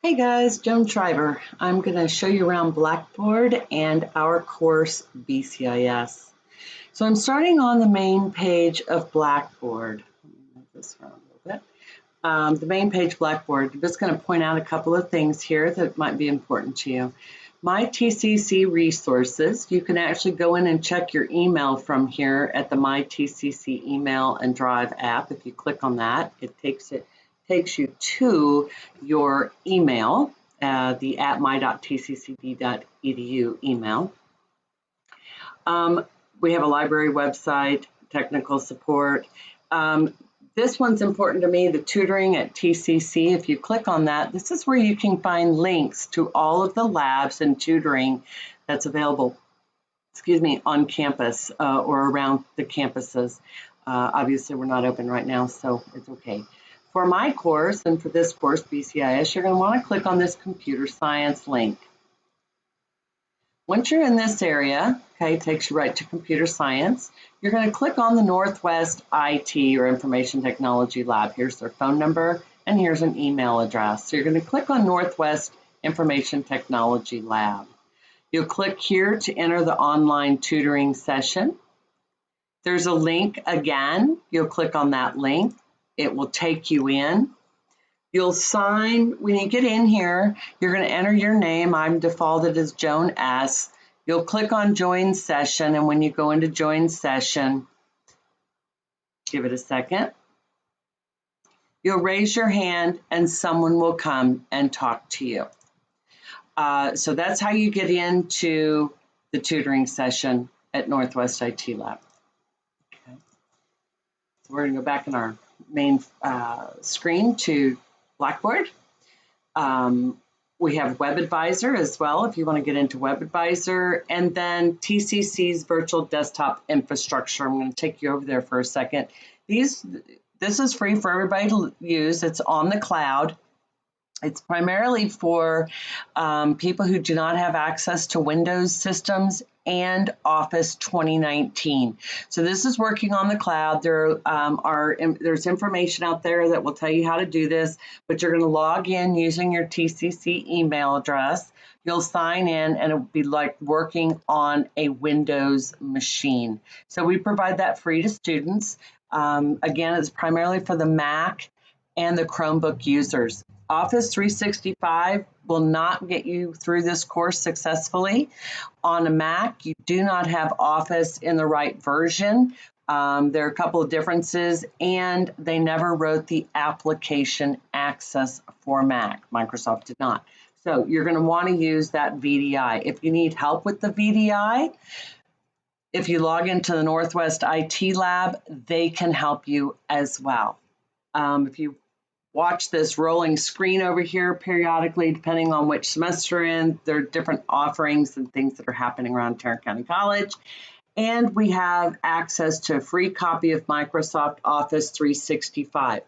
Hey guys, Joan Shriver. I'm going to show you around Blackboard and our course BCIS. So I'm starting on the main page of Blackboard. Let me move this around a little bit. The main page Blackboard, I'm just going to point out a couple of things here that might be important to you. My TCC resources, you can actually go in and check your email from here at the My TCC email and Drive app. If you click on that, it takes you to your email, the at my.tccd.edu email. We have a library website, technical support. This one's important to me, the tutoring at TCC. If you click on that, this is where you can find links to all of the labs and tutoring that's available, on campus or around the campuses. Obviously, we're not open right now, so it's okay. For my course and for this course, BCIS, you're going to want to click on this computer science link. Once you're in this area, okay, it takes you right to computer science. You're going to click on the Northwest IT or Information Technology Lab. Here's their phone number and here's an email address. So you're going to click on Northwest Information Technology Lab. You'll click here to enter the online tutoring session. There's a link again. You'll click on that link. It will take you in. You'll sign, when you get in here, you're going to enter your name. I'm defaulted as Joan S. You'll click on Join Session, and when you go into Join Session, give it a second. You'll raise your hand, and someone will come and talk to you. So that's how you get into the tutoring session at Northwest IT Lab. Okay. So we're going to go back in our main screen to Blackboard. We have Web Advisor as well if you want to get into Web Advisor, and then TCC's virtual desktop infrastructure. I'm going to take you over there for a second. This is free for everybody to use. It's on the cloud. It's primarily for people who do not have access to Windows systems and Office 2019. So this is working on the cloud. There's information out there that will tell you how to do this, but you're going to log in using your TCC email address. You'll sign in and it will be like working on a Windows machine. So we provide that free to students. Again, it's primarily for the Mac and the Chromebook users. Office 365 will not get you through this course successfully. On a Mac, you do not have Office in the right version. There are a couple of differences, and they never wrote the application access for Mac. Microsoft did not. So you're going to want to use that VDI. If you need help with the VDI, if you log into the Northwest IT Lab, they can help you as well. If you watch this rolling screen over here periodically, depending on which semester you're in, there are different offerings and things that are happening around Tarrant County College. And we have access to a free copy of Microsoft Office 365.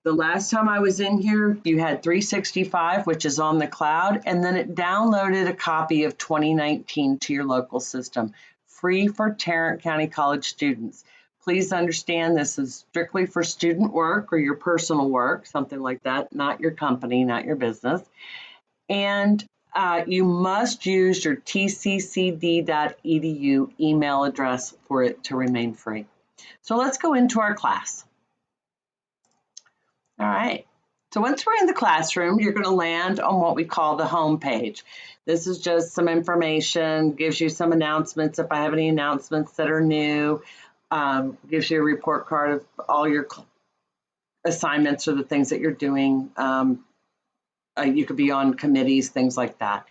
The last time I was in here, you had 365, which is on the cloud, and then it downloaded a copy of 2019 to your local system, free for Tarrant County College students. Please understand this is strictly for student work or your personal work, something like that, not your company, not your business. And you must use your tccd.edu email address for it to remain free. So let's go into our class. All right. So once we're in the classroom, you're going to land on what we call the home page. This is just some information, gives you some announcements if I have any announcements that are new. Gives you a report card of all your assignments or the things that you're doing. You could be on committees, things like that.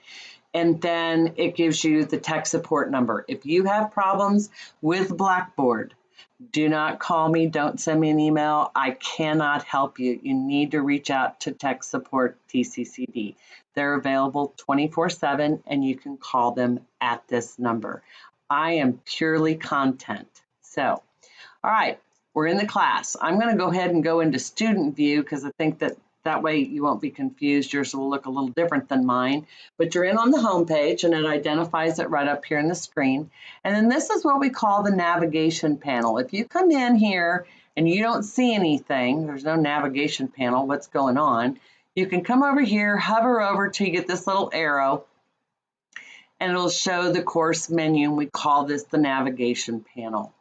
And then it gives you the tech support number. If you have problems with Blackboard, do not call me, don't send me an email. I cannot help you. You need to reach out to tech support TCCD. They're available 24/7 and you can call them at this number. I am purely content. So, all right, we're in the class. I'm going to go ahead and go into student view because I think that way you won't be confused. Yours will look a little different than mine. But you're in on the home page and it identifies it right up here in the screen. And then this is what we call the navigation panel. If you come in here and you don't see anything, there's no navigation panel, what's going on, You can come over here, hover over till you get this little arrow, and it'll show the course menu, and we call this the navigation panel.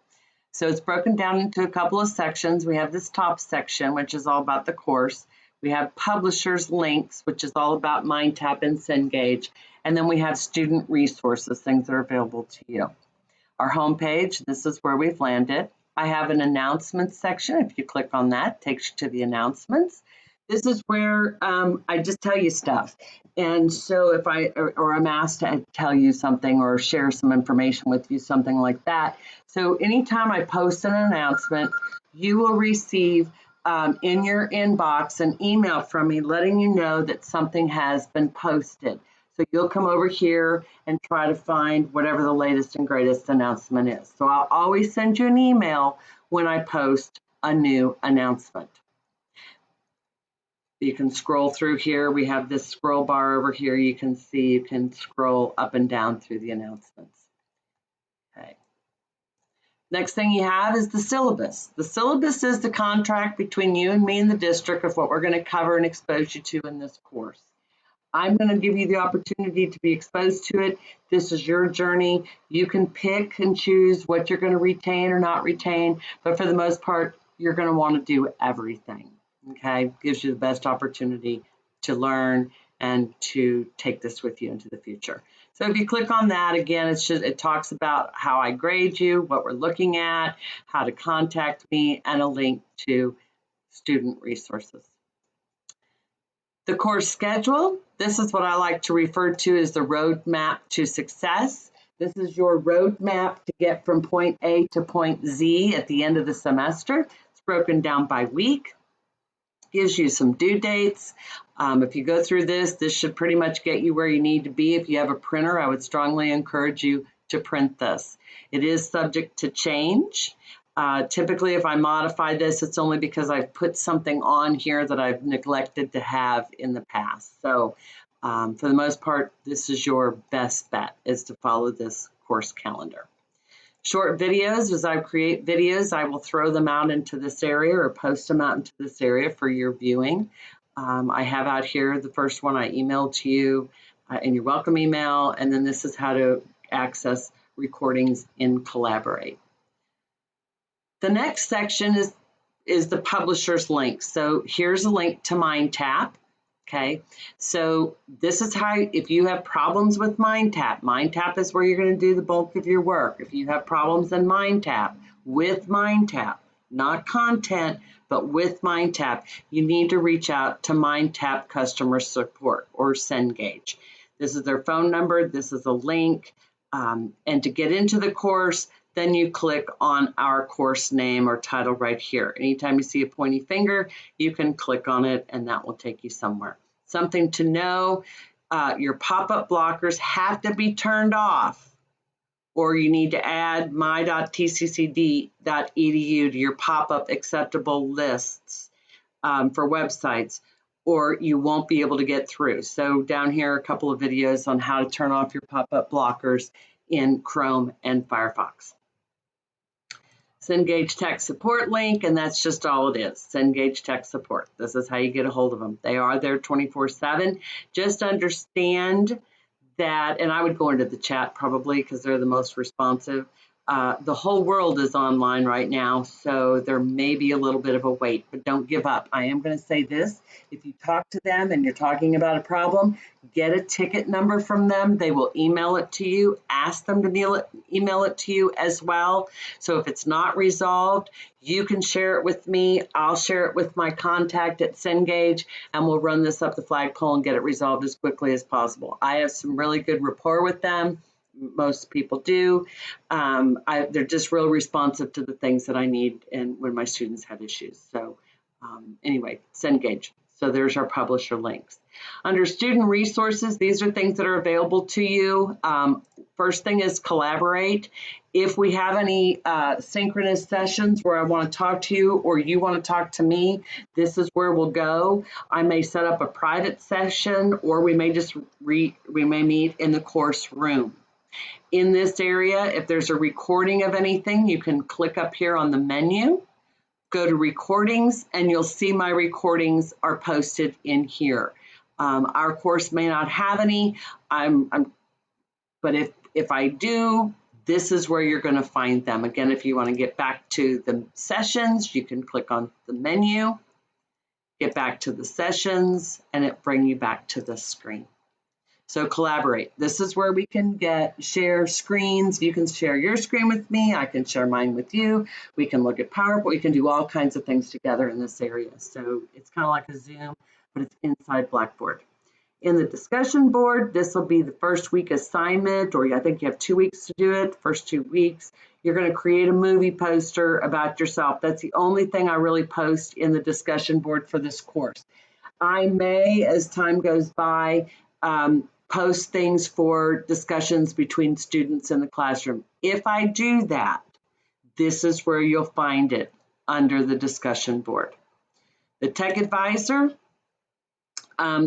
So it's broken down into a couple of sections. We have this top section, which is all about the course. We have publishers links, which is all about MindTap and Cengage. And then we have student resources, things that are available to you. Our homepage, this is where we've landed. I have an announcements section. If you click on that, it takes you to the announcements. This is where I just tell you stuff. And so if I'm asked to tell you something or share some information with you, something like that. So anytime I post an announcement, you will receive in your inbox an email from me letting you know that something has been posted. So you'll come over here and try to find whatever the latest and greatest announcement is. So I'll always send you an email when I post a new announcement. You can scroll through here. We have this scroll bar over here. You can see you can scroll up and down through the announcements. Okay. Next thing you have is the syllabus. The syllabus is the contract between you and me and the district of what we're going to cover and expose you to in this course. I'm going to give you the opportunity to be exposed to it. This is your journey. You can pick and choose what you're going to retain or not retain, but for the most part, you're going to want to do everything. Okay, gives you the best opportunity to learn and to take this with you into the future. So if you click on that, again, it talks about how I grade you, what we're looking at, how to contact me, and a link to student resources. The course schedule, this is what I like to refer to as the roadmap to success. This is your roadmap to get from point A to point Z at the end of the semester. It's broken down by week. Gives you some due dates. If you go through this should pretty much get you where you need to be. If you have a printer, I would strongly encourage you to print this. It is subject to change. Typically, if I modify this, it's only because I've put something on here that I've neglected to have in the past. So for the most part, this is your best bet, is to follow this course calendar. Short videos, as I create videos, I will throw them out into this area or post them out into this area for your viewing. I have out here the first one I emailed to you in your welcome email, and then this is how to access recordings in Collaborate. The next section is the publisher's link. So here's a link to MindTap. Okay, so this is how, if you have problems with MindTap is where you're going to do the bulk of your work. If you have problems in MindTap, with MindTap, not content, but with MindTap, you need to reach out to MindTap customer support or Cengage. This is their phone number. This is a link. And to get into the course, then you click on our course name or title right here. Anytime you see a pointy finger, you can click on it and that will take you somewhere. Something to know, your pop-up blockers have to be turned off, or you need to add my.tccd.edu to your pop-up acceptable lists for websites, or you won't be able to get through. So down here, a couple of videos on how to turn off your pop-up blockers in Chrome and Firefox. Cengage Tech Support link, and that's just all it is, Cengage Tech Support. This is how you get a hold of them. They are there 24/7. Just understand that, and I would go into the chat probably because they're the most responsive. The whole world is online right now, so there may be a little bit of a wait, but don't give up. I am going to say this. If you talk to them and you're talking about a problem, get a ticket number from them. They will email it to you. Ask them to email it to you as well. So if it's not resolved, you can share it with me. I'll share it with my contact at Cengage, and we'll run this up the flagpole and get it resolved as quickly as possible. I have some really good rapport with them. Most people do. They're just real responsive to the things that I need and when my students have issues. So anyway, Cengage. So there's our publisher links. Under student resources, these are things that are available to you. First thing is Collaborate. If we have any synchronous sessions where I want to talk to you or you want to talk to me, this is where we'll go. I may set up a private session, or we may just we may meet in the course room. In this area, if there's a recording of anything, you can click up here on the menu, go to recordings, and you'll see my recordings are posted in here. Our course may not have any, but if I do, this is where you're going to find them. Again, if you want to get back to the sessions, you can click on the menu, get back to the sessions, and it brings you back to the screen. So collaborate. This is where we can share screens. You can share your screen with me. I can share mine with you. We can look at PowerPoint. We can do all kinds of things together in this area. So it's kind of like a Zoom, but it's inside Blackboard. In the discussion board, this will be the first week assignment, or I think you have 2 weeks to do it. First 2 weeks, you're going to create a movie poster about yourself. That's the only thing I really post in the discussion board for this course. I may, as time goes by, post things for discussions between students in the classroom. If I do that, this is where you'll find it under the discussion board. The Tech Advisor,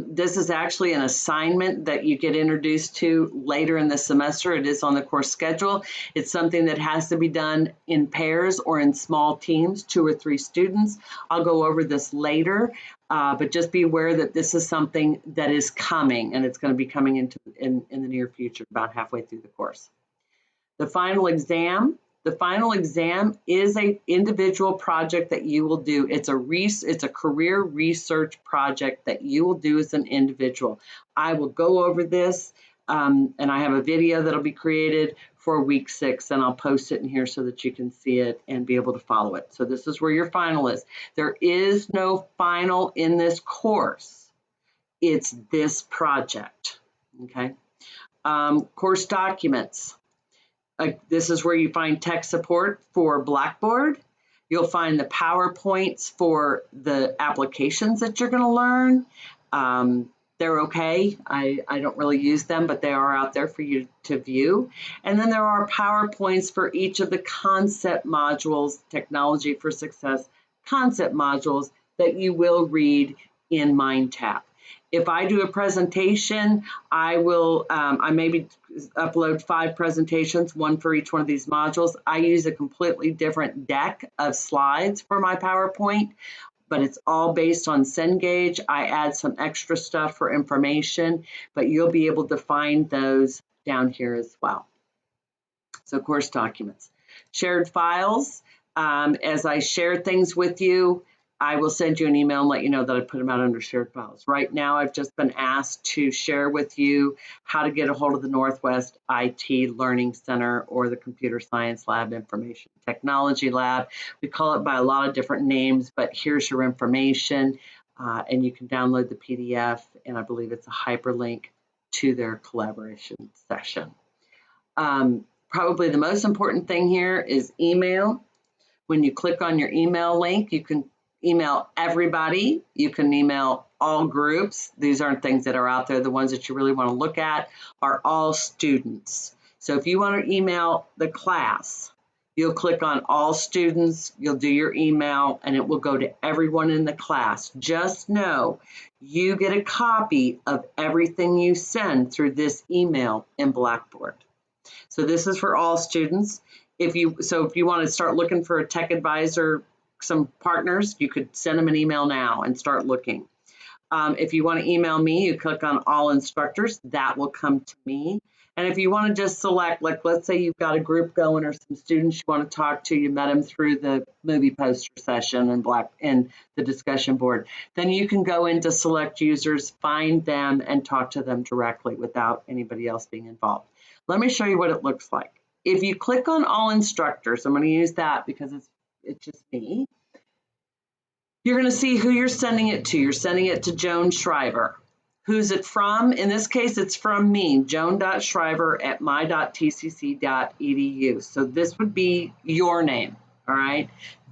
this is actually an assignment that you get introduced to later in the semester. It is on the course schedule. It's something that has to be done in pairs or in small teams, 2 or 3 students. I'll go over this later, but just be aware that this is something that is coming, and it's going to be coming in the near future, about halfway through the course. The final exam. The final exam is an individual project that you will do. It's a career research project that you will do as an individual. I will go over this, and I have a video that'll be created for week 6, and I'll post it in here so that you can see it and be able to follow it. So this is where your final is. There is no final in this course. It's this project, okay? Course documents. This is where you find tech support for Blackboard. You'll find the PowerPoints for the applications that you're going to learn. They're okay. I don't really use them, but they are out there for you to view. And then there are PowerPoints for each of the concept modules, Technology for Success concept modules that you will read in MindTap. If I do a presentation, I will, I maybe upload 5 presentations, 1 for each one of these modules. I use a completely different deck of slides for my PowerPoint, but it's all based on Cengage. I add some extra stuff for information, but you'll be able to find those down here as well. So course documents. Shared files. As I share things with you, I will send you an email and let you know that I put them out under shared files. Right now, I've just been asked to share with you how to get a hold of the Northwest IT Learning Center or the Computer Science Lab Information Technology Lab. We call it by a lot of different names, but here's your information, and you can download the PDF, and I believe it's a hyperlink to their collaboration session. Probably the most important thing here is email. When you click on your email link, you can email everybody. You can email all groups. These aren't things that are out there. The ones that you really want to look at are all students. So if you want to email the class, you'll click on all students, you'll do your email, and it will go to everyone in the class. Just know you get a copy of everything you send through this email in Blackboard. So this is for all students. If you want to start looking for a tech advisor, some partners, you could send them an email now and start looking. If you want to email me, you click on all instructors, that will come to me. And if you want to just select, like let's say you've got a group going or some students you want to talk to, you met them through the movie poster session and the discussion board, then you can go into select users, find them, and talk to them directly without anybody else being involved. Let me show you what it looks like. If you click on all instructors, I'm going to use that because it's just me. You're going to see who you're sending it to. You're sending it to Joan Shriver. Who's it from? In this case, it's from me, joan.shriver@my.tcc.edu. So this would be your name, all right?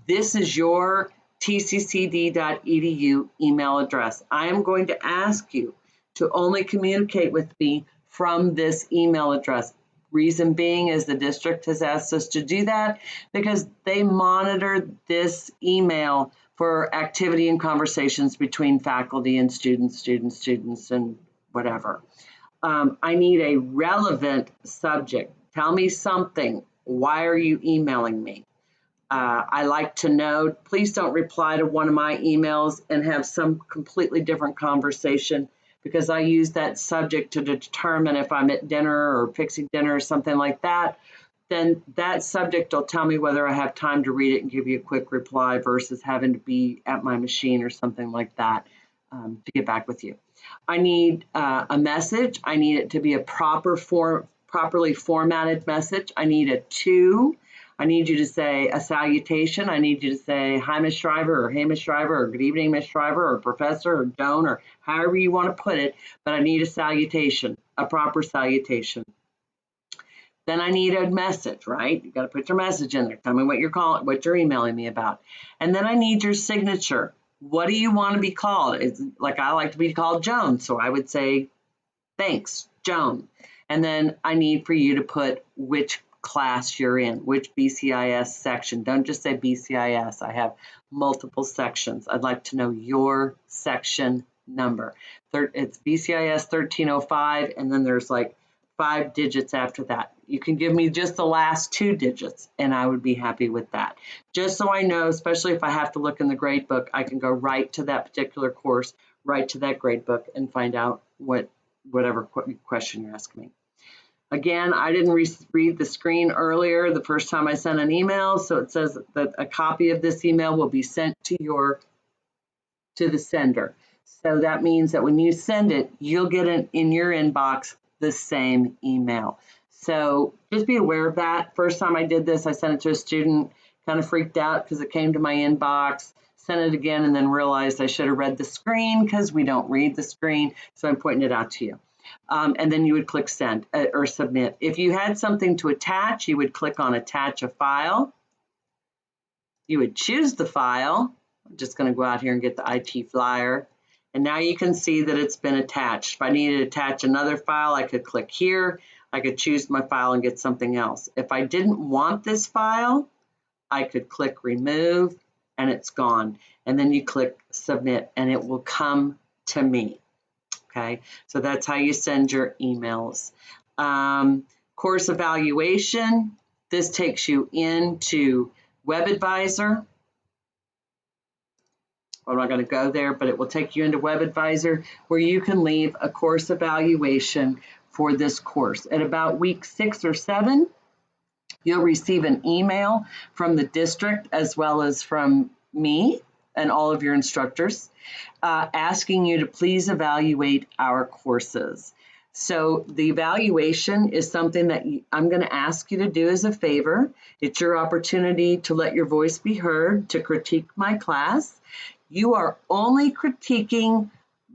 This is your tccd.edu email address. I am going to ask you to only communicate with me from this email address. Reason being is the district has asked us to do that because they monitor this email for activity and conversations between faculty and students, and whatever. I need a relevant subject. Tell me something. Why are you emailing me? I like to know, please don't reply to one of my emails and have some completely different conversation, because I use that subject to determine if I'm at dinner or fixing dinner or something like that. Then that subject will tell me whether I have time to read it and give you a quick reply versus having to be at my machine or something like that to get back with you. I need a message. I need it to be a properly formatted message. I need a to. I need you to say a salutation. I need you to say, hi, Ms. Shriver, or hey, Ms. Shriver, or good evening, Ms. Shriver, or professor, or Joan, or however you want to put it, but I need a salutation, a proper salutation. Then I need a message, right? You got to put your message in there. Tell me what you're calling, what you're emailing me about. And then I need your signature. What do you want to be called? It's like, I like to be called Joan, so I would say, thanks, Joan. And then I need for you to put which class you're in, which BCIS section. Don't just say BCIS. I have multiple sections. I'd like to know your section number. It's BCIS 1305, and then there's like 5 digits after that. You can give me just the last 2 digits, and I would be happy with that. Just so I know, especially if I have to look in the grade book, I can go right to that particular course, right to that grade book, and find out whatever question you're asking me. Again, I didn't read the screen earlier the first time I sent an email, so it says that a copy of this email will be sent to the sender. So that means that when you send it, you'll get it in your inbox the same email. So just be aware of that. First time I did this, I sent it to a student, kind of freaked out because it came to my inbox, sent it again, and then realized I should have read the screen because we don't read the screen. So I'm pointing it out to you. And then you would click send or submit. If you had something to attach, you would click on attach a file. You would choose the file. I'm just going to go out here and get the IT flyer. And now you can see that it's been attached. If I needed to attach another file, I could click here. I could choose my file and get something else. If I didn't want this file, I could click remove and it's gone. And then you click submit and it will come to me. Okay, so that's how you send your emails. Course evaluation, this takes you into WebAdvisor. I'm not going to go there, but it will take you into WebAdvisor where you can leave a course evaluation for this course. At about week 6 or 7, you'll receive an email from the district as well as from me and all of your instructors asking you to please evaluate our courses. So the evaluation is something that I'm going to ask you to do as a favor. It's your opportunity to let your voice be heard, to critique my class. You are only critiquing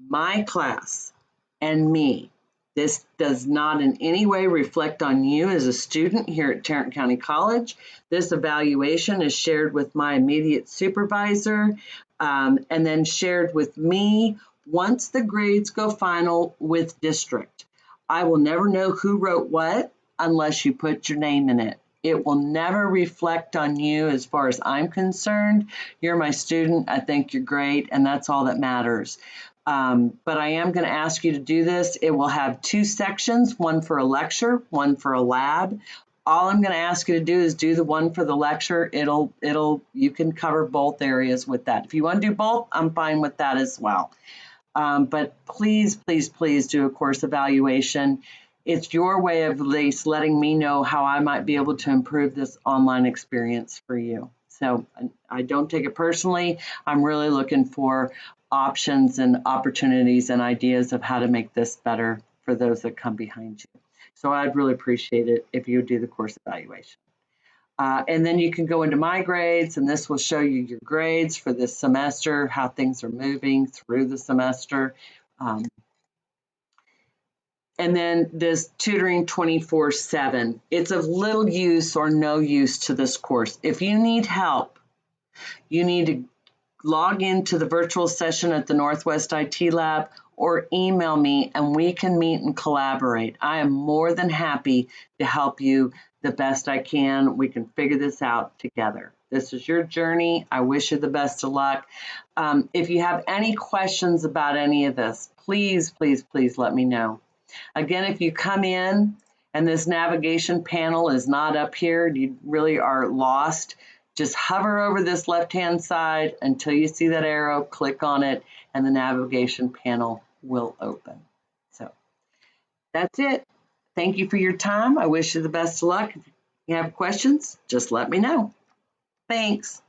my class and me. This does not in any way reflect on you as a student here at Tarrant County College. This evaluation is shared with my immediate supervisor and then shared with me once the grades go final with district. I will never know who wrote what unless you put your name in it. It will never reflect on you as far as I'm concerned. You're my student. I think you're great, and that's all that matters. But I am going to ask you to do this. It will have 2 sections, one for a lecture, one for a lab. All I'm going to ask you to do is do the one for the lecture. You can cover both areas with that. If you want to do both, I'm fine with that as well. But please, please, please do a course evaluation. It's your way of at least letting me know how I might be able to improve this online experience for you. So I don't take it personally. I'm really looking for options and opportunities and ideas of how to make this better for those that come behind you. So I'd really appreciate it if you would do the course evaluation. And then you can go into my grades, and this will show you your grades for this semester, how things are moving through the semester. And then this tutoring 24/7. It's of little use or no use to this course. If you need help, you need to log into the virtual session at the Northwest IT Lab or email me and we can meet and collaborate. I am more than happy to help you the best I can. We can figure this out together. This is your journey. I wish you the best of luck. If you have any questions about any of this, please, please, please let me know. Again, if you come in and this navigation panel is not up here, you really are lost, Just hover over this left-hand side until you see that arrow, click on it, and the navigation panel will open. So that's it. Thank you for your time. I wish you the best of luck. If you have questions, just let me know. Thanks.